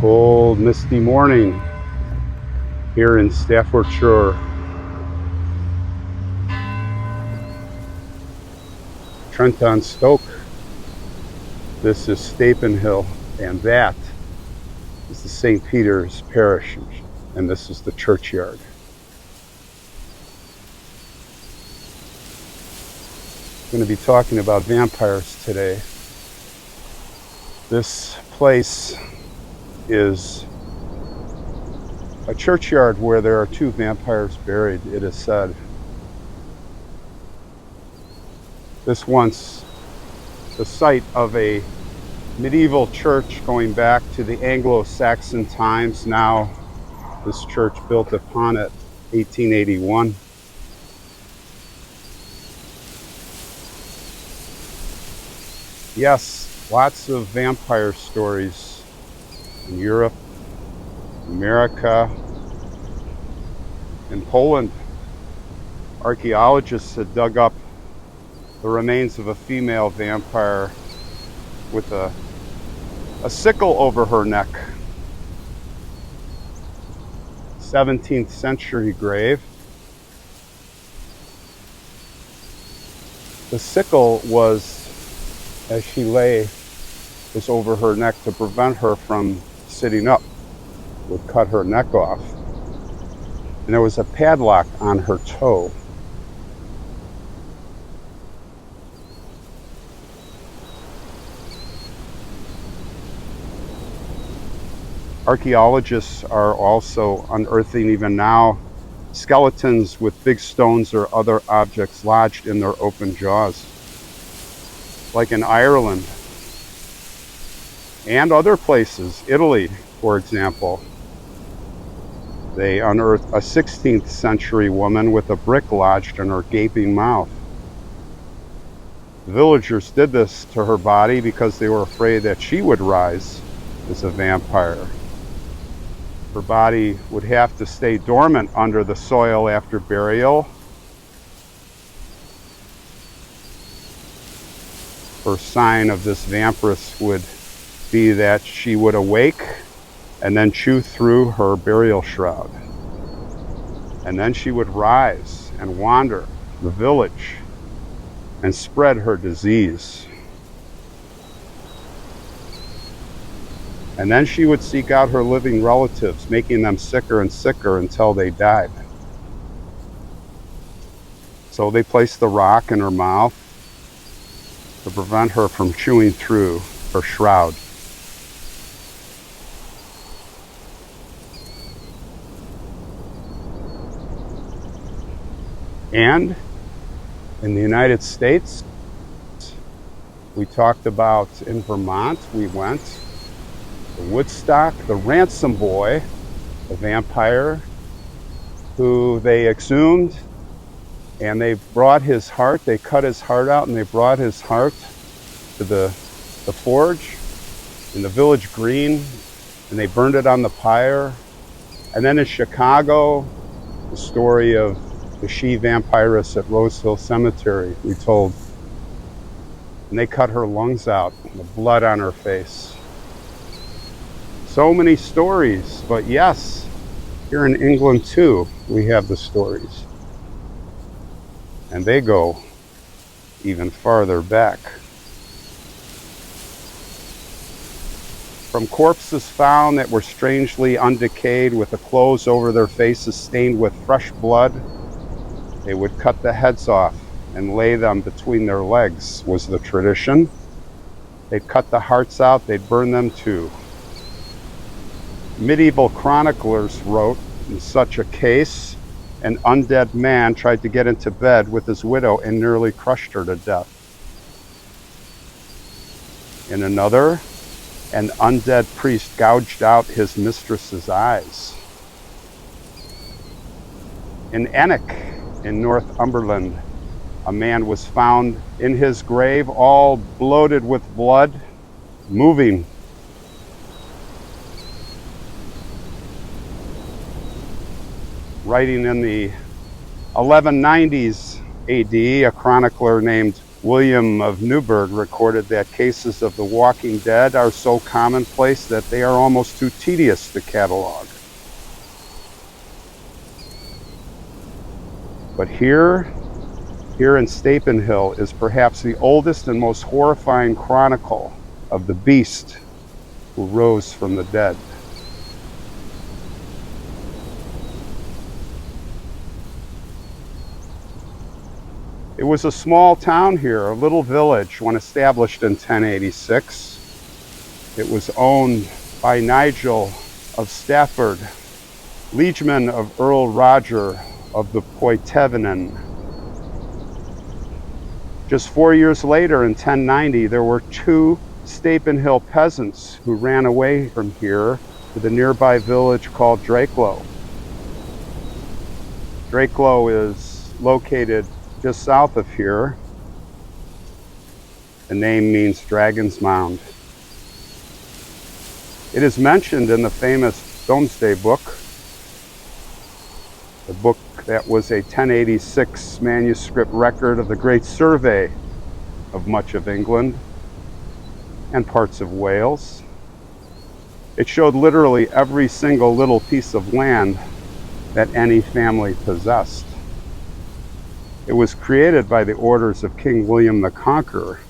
cold, misty morning here in Staffordshire. Trent-on-Stoke. This is Stapenhill, and that is the St. Peter's Parish, and this is the churchyard. I'm going to be talking about vampires today. This place is a churchyard where there are 2 vampires buried, it is said. This once the site of a medieval church going back to the Anglo-Saxon times. Now this church built upon it 1881. Yes, lots of vampire stories in Europe, America, in Poland. Archaeologists had dug up the remains of a female vampire with a sickle over her neck. 17th century grave. The sickle was, as she lay, was over her neck to prevent her from sitting up. Would cut her neck off. And there was a padlock on her toe. Archaeologists are also unearthing even now skeletons with big stones or other objects lodged in their open jaws. Like in Ireland and other places, Italy, for example. They unearthed a 16th century woman with a brick lodged in her gaping mouth. The villagers did this to her body because they were afraid that she would rise as a vampire. Her body would have to stay dormant under the soil after burial. Her sign of this vampiress would be that she would awake and then chew through her burial shroud. And then she would rise and wander the village and spread her disease. And then she would seek out her living relatives, making them sicker and sicker until they died. So they placed the rock in her mouth to prevent her from chewing through her shroud. And in the United States, we talked about in Vermont, we went to Woodstock, the ransom boy, a vampire who they exhumed, and they brought his heart, they cut his heart out and they brought his heart to the forge in the village green, and they burned it on the pyre. And then in Chicago, the story of the she-vampiress at Rose Hill Cemetery, we told. And they cut her lungs out, and the blood on her face. So many stories, but yes, here in England too, we have the stories. And they go even farther back. From corpses found that were strangely undecayed with the clothes over their faces stained with fresh blood, they would cut the heads off and lay them between their legs, was the tradition. They'd cut the hearts out, they'd burn them too. Medieval chroniclers wrote, in such a case, an undead man tried to get into bed with his widow and nearly crushed her to death. In another, an undead priest gouged out his mistress's eyes. In Ennick, in Northumberland, a man was found in his grave, all bloated with blood, moving. Writing in the 1190s AD, a chronicler named William of Newburgh recorded that cases of the walking dead are so commonplace that they are almost too tedious to catalog. But here in Stapenhill is perhaps the oldest and most horrifying chronicle of the beast who rose from the dead. It was a small town here, a little village, when established in 1086. It was owned by Nigel of Stafford, liegeman of Earl Roger of the Poitevenen. Just 4 years later, in 1090, there were 2 Stapenhill peasants who ran away from here to the nearby village called Drakelow. Drakelow is located just south of here. The name means Dragon's Mound. It is mentioned in the famous Domesday Book, the book that was a 1086 manuscript record of the Great Survey of much of England and parts of Wales. It showed literally every single little piece of land that any family possessed. It was created by the orders of King William the Conqueror,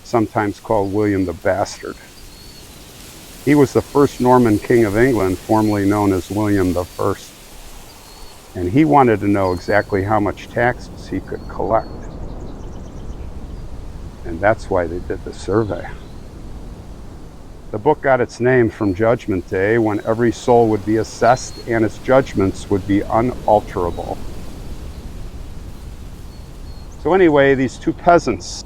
sometimes called William the Bastard. He was the first Norman king of England, formerly known as William the First. And he wanted to know exactly how much taxes he could collect. And that's why they did the survey. The book got its name from Judgment Day, when every soul would be assessed and its judgments would be unalterable. So anyway, these 2 peasants,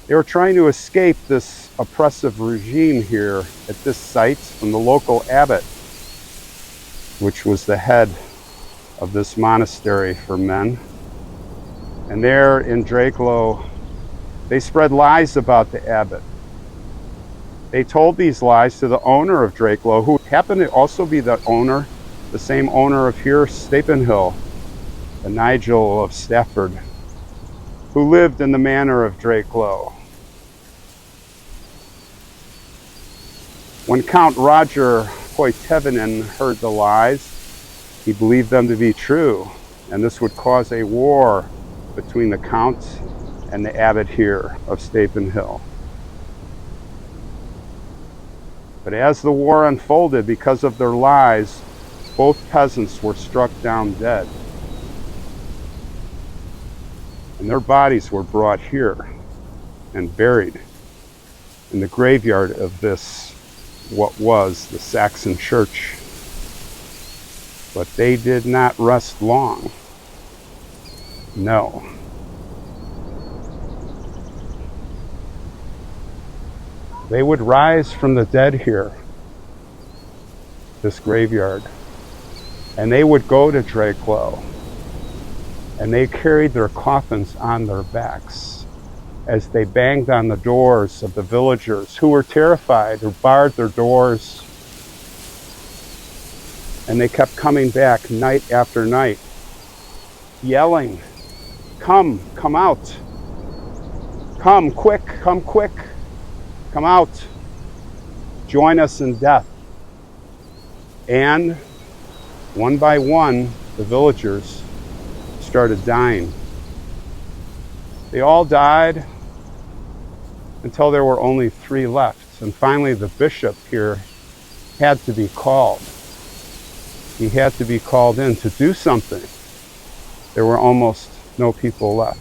they were trying to escape this oppressive regime here at this site from the local abbot, which was the head of this monastery for men. And there in Drakelow, they spread lies about the abbot. They told these lies to the owner of Drakelow, who happened to also be the same owner of here, Stapenhill, the Nigel of Stafford, who lived in the manor of Drakelow. When Count Roger Poitevenen heard the lies, he believed them to be true, and this would cause a war between the Count and the abbot here of Stapenhill. But as the war unfolded, because of their lies, both peasants were struck down dead. And their bodies were brought here and buried in the graveyard of this, what was the Saxon church. But they did not rest long. No. They would rise from the dead here, this graveyard, and they would go to Drakelow, and they carried their coffins on their backs as they banged on the doors of the villagers who were terrified, who barred their doors. And they kept coming back night after night, yelling, "Come out. Come quick, come quick. Come out. Join us in death." And one by one, the villagers started dying. They all died until there were only 3 left. And finally, the bishop here had to be called. He had to be called in to do something. There were almost no people left.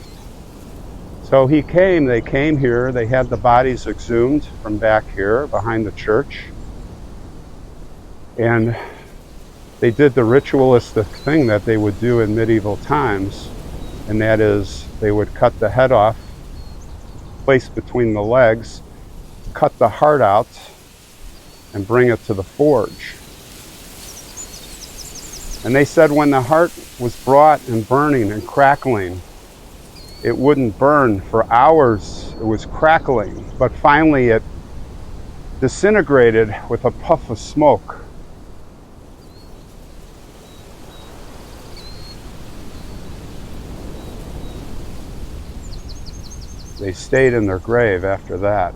So they came here, they had the bodies exhumed from back here behind the church. And they did the ritualistic thing that they would do in medieval times, and that is they would cut the head off, place between the legs, cut the heart out, and bring it to the forge. And they said when the heart was brought and burning and crackling, it wouldn't burn for hours. It was crackling, but finally it disintegrated with a puff of smoke. They stayed in their grave after that.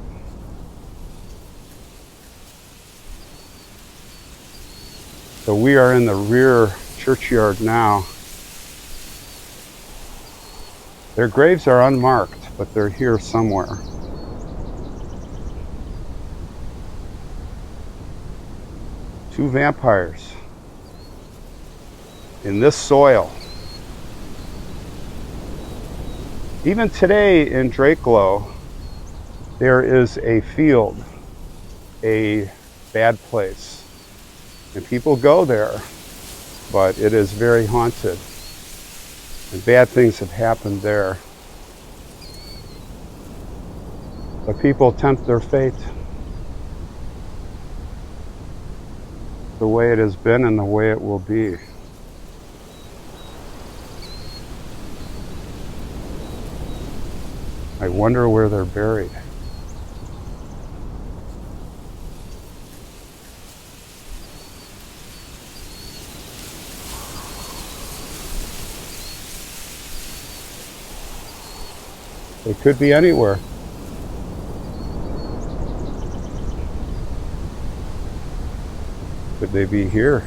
So we are in the rear churchyard now. Their graves are unmarked, but they're here somewhere. Two vampires in this soil. Even today in Drakelow, there is a field, a bad place. And people go there, but it is very haunted. And bad things have happened there. But people tempt their fate. The way it has been and the way it will be. I wonder where they're buried. They could be anywhere. Could they be here?